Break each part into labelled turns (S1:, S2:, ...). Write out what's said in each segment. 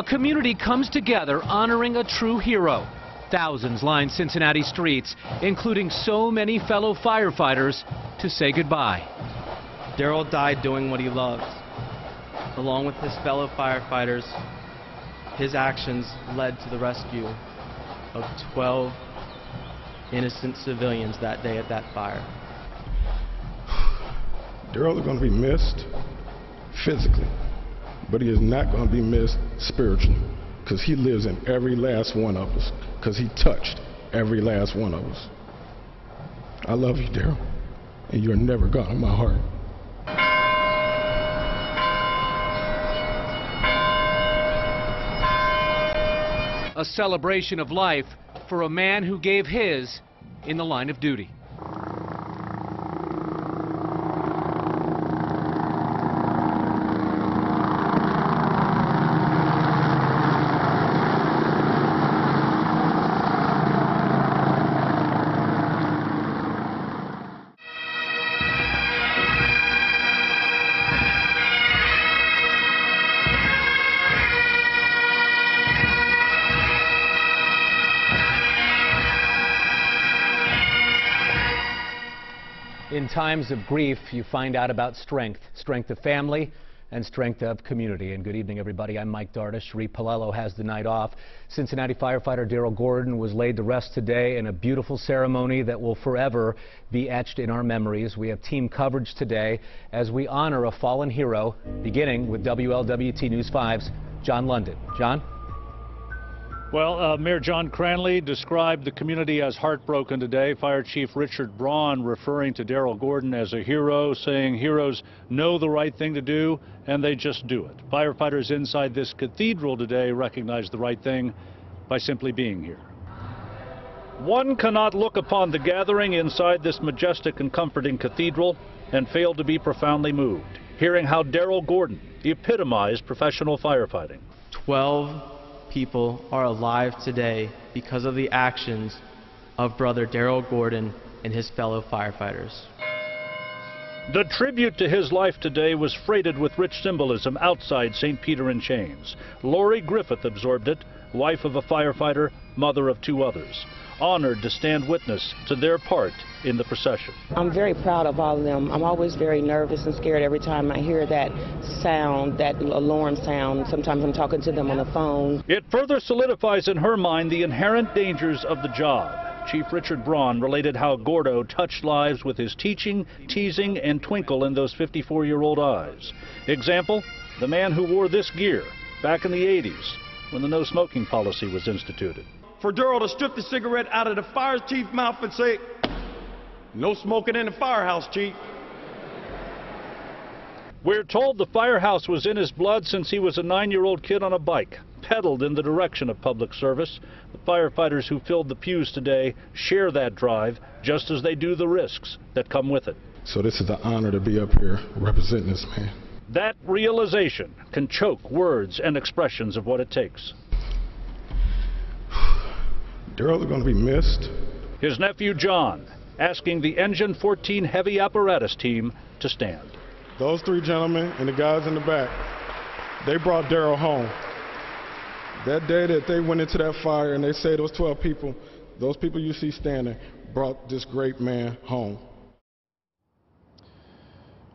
S1: A community comes together honoring a true hero. Thousands line Cincinnati streets, including so many fellow firefighters, to say goodbye.
S2: Daryl died doing what he loved. Along with his fellow firefighters, his actions led to the rescue of 12 innocent civilians that day at that fire.
S3: Daryl is going to be missed physically, but he is not going to be missed spiritually, because he lives in every last one of us, because he touched every last one of us. I love you, Daryl, and you're never gone in my heart.
S1: A celebration of life for a man who gave his in the line of duty. In times of grief, you find out about strength of family and strength of community. And good evening, everybody. I'm Mike Dardish. Sheree Palello has the night off. Cincinnati firefighter Daryl Gordon was laid to rest today in a beautiful ceremony that will forever be etched in our memories. We have team coverage today as we honor a fallen hero, beginning with WLWT News 5's John London. John?
S4: Well, Mayor John Cranley described the community as heartbroken today. Fire Chief Richard Braun referring to Daryl Gordon as a hero, saying heroes know the right thing to do and they just do it. Firefighters inside this cathedral today recognize the right thing by simply being here. One cannot look upon the gathering inside this majestic and comforting cathedral and fail to be profoundly moved, hearing how Daryl Gordon epitomized professional firefighting.
S2: 12 people are alive today because of the actions of brother Daryl Gordon and his fellow firefighters.
S4: The tribute to his life today was freighted with rich symbolism outside St. Peter in Chains. Lori Griffith absorbed it, wife of a firefighter, mother of 2 others, honored to stand witness to their part in the procession.
S5: I'm very proud of all of them. I'm always very nervous and scared every time I hear that sound, that alarm sound. Sometimes I'm talking to them on the phone.
S4: It further solidifies in her mind the inherent dangers of the job. Chief Richard Braun related how Gordo touched lives with his teaching, teasing, and twinkle in those 54-year-old eyes. Example, the man who wore this gear back in the 80s when the no smoking policy was instituted.
S6: For Daryl to strip the cigarette out of the fire chief's mouth and say, "No smoking in the firehouse, chief."
S4: We're told the firehouse was in his blood since he was a 9-year-old kid on a bike, pedaled in the direction of public service. The firefighters who filled the pews today share that drive, just as they do the risks that come with it.
S3: So this is an honor to be up here representing this man.
S4: That realization can choke words and expressions of what it takes.
S3: Daryl is going to be missed.
S4: His nephew John asking the Engine 14 heavy apparatus team to stand.
S3: Those 3 gentlemen and the guys in the back, they brought Daryl home. That day that they went into that fire and they say those 12 people, those people you see standing, brought this great man home.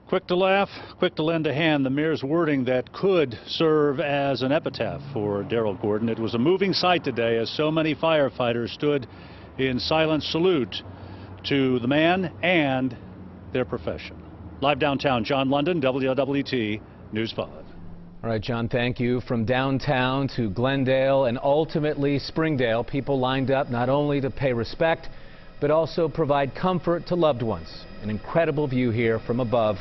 S4: Quick to laugh, quick to lend a hand, the mayor's wording that could serve as an epitaph for Daryl Gordon. It was a moving sight today as so many firefighters stood in silent salute to the man and their profession. Live downtown, John London, WLWT News 5.
S1: All right, John, thank you. From downtown to Glendale and ultimately Springdale, people lined up not only to pay respect, but also provide comfort to loved ones. An incredible view here from above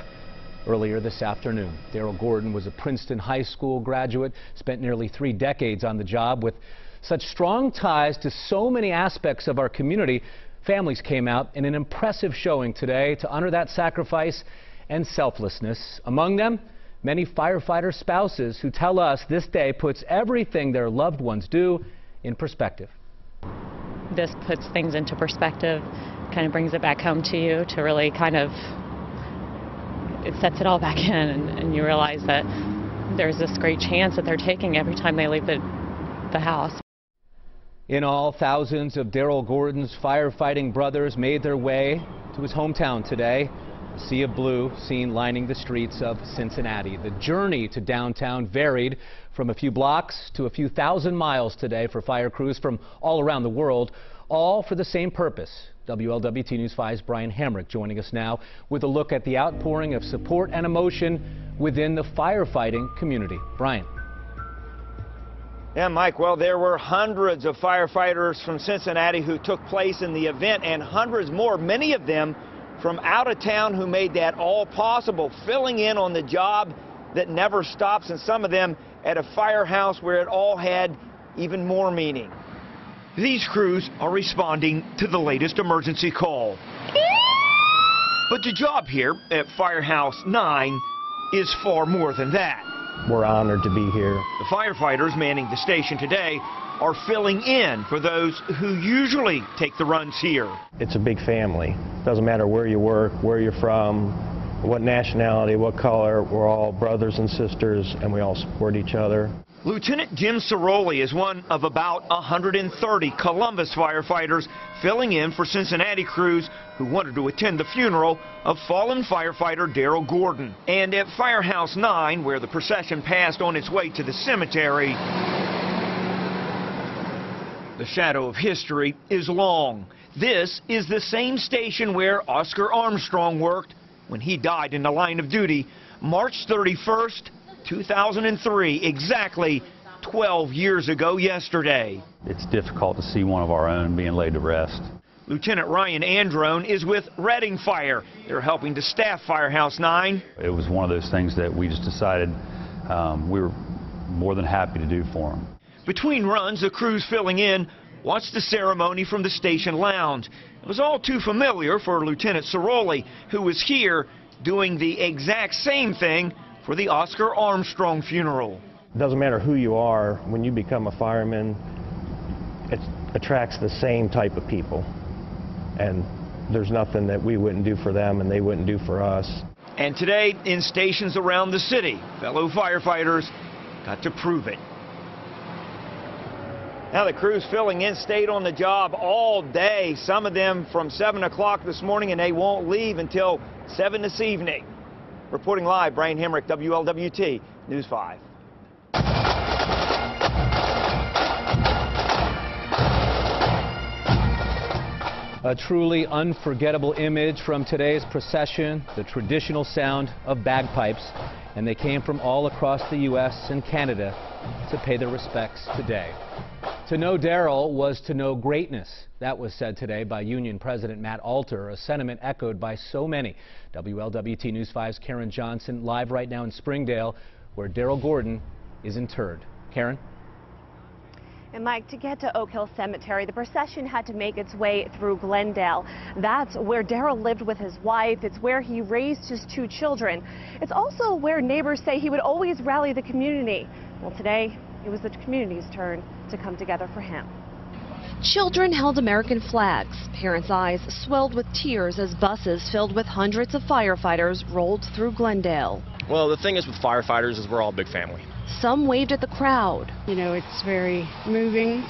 S1: earlier this afternoon. Daryl Gordon was a Princeton High School graduate, spent nearly 3 decades on the job with such strong ties to so many aspects of our community. Families came out in an impressive showing today to honor that sacrifice and selflessness. Among them, many firefighter spouses who tell us this day puts everything their loved ones do in perspective.
S7: This puts things into perspective, kind of brings it back home to you to really kind of, it sets it all back in, and you realize that there's this great chance that they're taking every time they leave the house.
S1: In all, thousands of Daryl Gordon's firefighting brothers made their way to his hometown today. A sea of blue seen lining the streets of Cincinnati. The journey to downtown varied from a few blocks to a few thousand miles today for fire crews from all around the world, all for the same purpose. WLWT News 5's Brian Hamrick joining us now with a look at the outpouring of support and emotion within the firefighting community. Brian.
S8: Yeah, Mike, well, there were hundreds of firefighters from Cincinnati who took place in the event, and hundreds more, many of them from out of town, who made that all possible, filling in on the job that never stops, and some of them at a firehouse where it all had even more meaning. These crews are responding to the latest emergency call. But the job here at Firehouse 9 is far more than that.
S9: We're honored to be here.
S8: The firefighters manning the station today are filling in for those who usually take the runs here.
S9: It's a big family. Doesn't matter where you work, where you're from, what nationality, what color. We're all brothers and sisters, and we all support each other.
S8: Lieutenant Jim Ciroli is one of about 130 Columbus firefighters filling in for Cincinnati crews who wanted to attend the funeral of fallen firefighter Daryl Gordon. And at Firehouse 9, where the procession passed on its way to the cemetery, the shadow of history is long. This is the same station where Oscar Armstrong worked when he died in the line of duty March 31st, 2003, exactly 12 years ago yesterday.
S10: It's difficult to see one of our own being laid to rest.
S8: Lieutenant Ryan Androne is with Reading Fire. They're helping to staff Firehouse 9.
S10: It was one of those things that we just decided we were more than happy to do for them.
S8: Between runs, the crews filling in watched the ceremony from the station lounge. It was all too familiar for Lieutenant Ciroli, who was here doing the exact same thing for the Oscar Armstrong funeral.
S9: It doesn't matter who you are, when you become a fireman, it attracts the same type of people. And there's nothing that we wouldn't do for them and they wouldn't do for us.
S8: And today, in stations around the city, fellow firefighters got to prove it. Now the crews filling in stayed on the job all day, some of them from 7 o'clock this morning, and they won't leave until 7 this evening. Reporting live, Brian Hamrick, WLWT News 5.
S1: A truly unforgettable image from today's procession, the traditional sound of bagpipes, and they came from all across the U.S. and Canada to pay their respects today. To know Daryl was to know greatness. That was said today by Union President Matt Alter, a sentiment echoed by so many. WLWT News 5's Karen Johnson live right now in Springdale, where Daryl Gordon is interred. Karen?
S11: And Mike, to get to Oak Hill Cemetery, the procession had to make its way through Glendale. That's where Daryl lived with his wife. It's where he raised his 2 children. It's also where neighbors say he would always rally the community. Well, today, it was the community's turn to come together for him.
S12: Children held American flags. Parents' eyes swelled with tears as buses filled with hundreds of firefighters rolled through Glendale.
S13: Well, the thing is with firefighters is we're all a big family.
S12: Some waved at the crowd.
S14: You know, it's very moving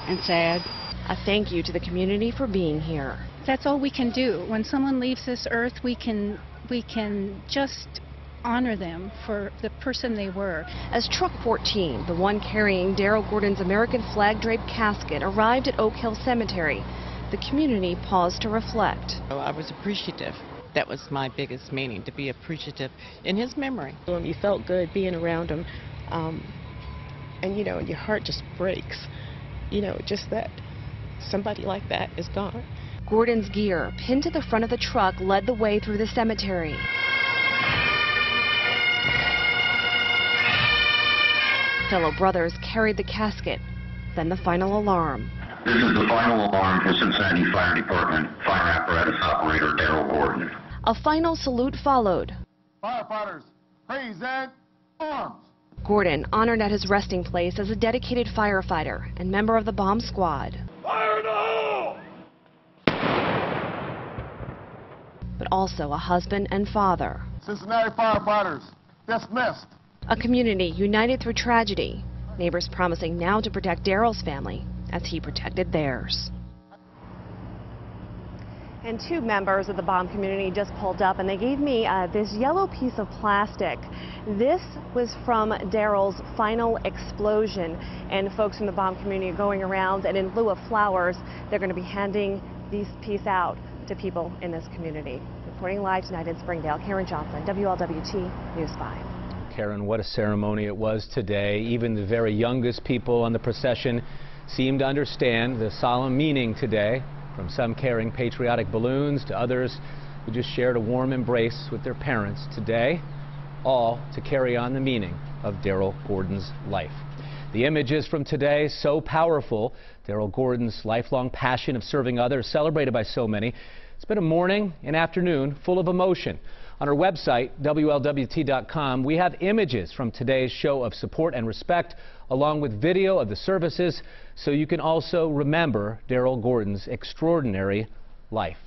S14: and sad.
S12: A thank you to the community for being here.
S14: That's all we can do. When someone leaves this earth, we can just honor them for the person they were.
S12: As Truck 14, the one carrying Daryl Gordon's American flag-draped casket, arrived at Oak Hill Cemetery, the community paused to reflect.
S15: I was appreciative. That was my biggest meaning, to be appreciative in his memory.
S5: You felt good being around him, and you know, your heart just breaks. You know, just that somebody like that is gone.
S12: Gordon's gear, pinned to the front of the truck, led the way through the cemetery. Fellow brothers carried the casket, then the final alarm.
S16: This is the final alarm for Cincinnati Fire Department Fire Apparatus Operator Daryl Gordon.
S12: A final salute followed.
S17: Firefighters, praise and arms.
S12: Gordon honored at his resting place as a dedicated firefighter and member of the bomb squad.
S17: Fire in the hole!
S12: But also a husband and father.
S17: Cincinnati firefighters, dismissed.
S12: A community united through tragedy. Neighbors promising now to protect Daryl's family as he protected theirs.
S11: And 2 members of the Baum community just pulled up and they gave me this yellow piece of plastic. This was from Daryl's final explosion, and folks from the Baum community are going around, and in lieu of flowers, they're going to be handing these pieces out to people in this community. Reporting live tonight in Springdale, Karen Johnson, WLWT News 5.
S1: Karen, what a ceremony it was today. Even the very youngest people on the procession seemed to understand the solemn meaning today. From some carrying patriotic balloons to others who just shared a warm embrace with their parents today, all to carry on the meaning of Daryl Gordon's life. The images from today, so powerful. Daryl Gordon's lifelong passion of serving others, celebrated by so many. It's been a morning and afternoon full of emotion. On our website, WLWT.com, we have images from today's show of support and respect, along with video of the services, so you can also remember Daryl Gordon's extraordinary life.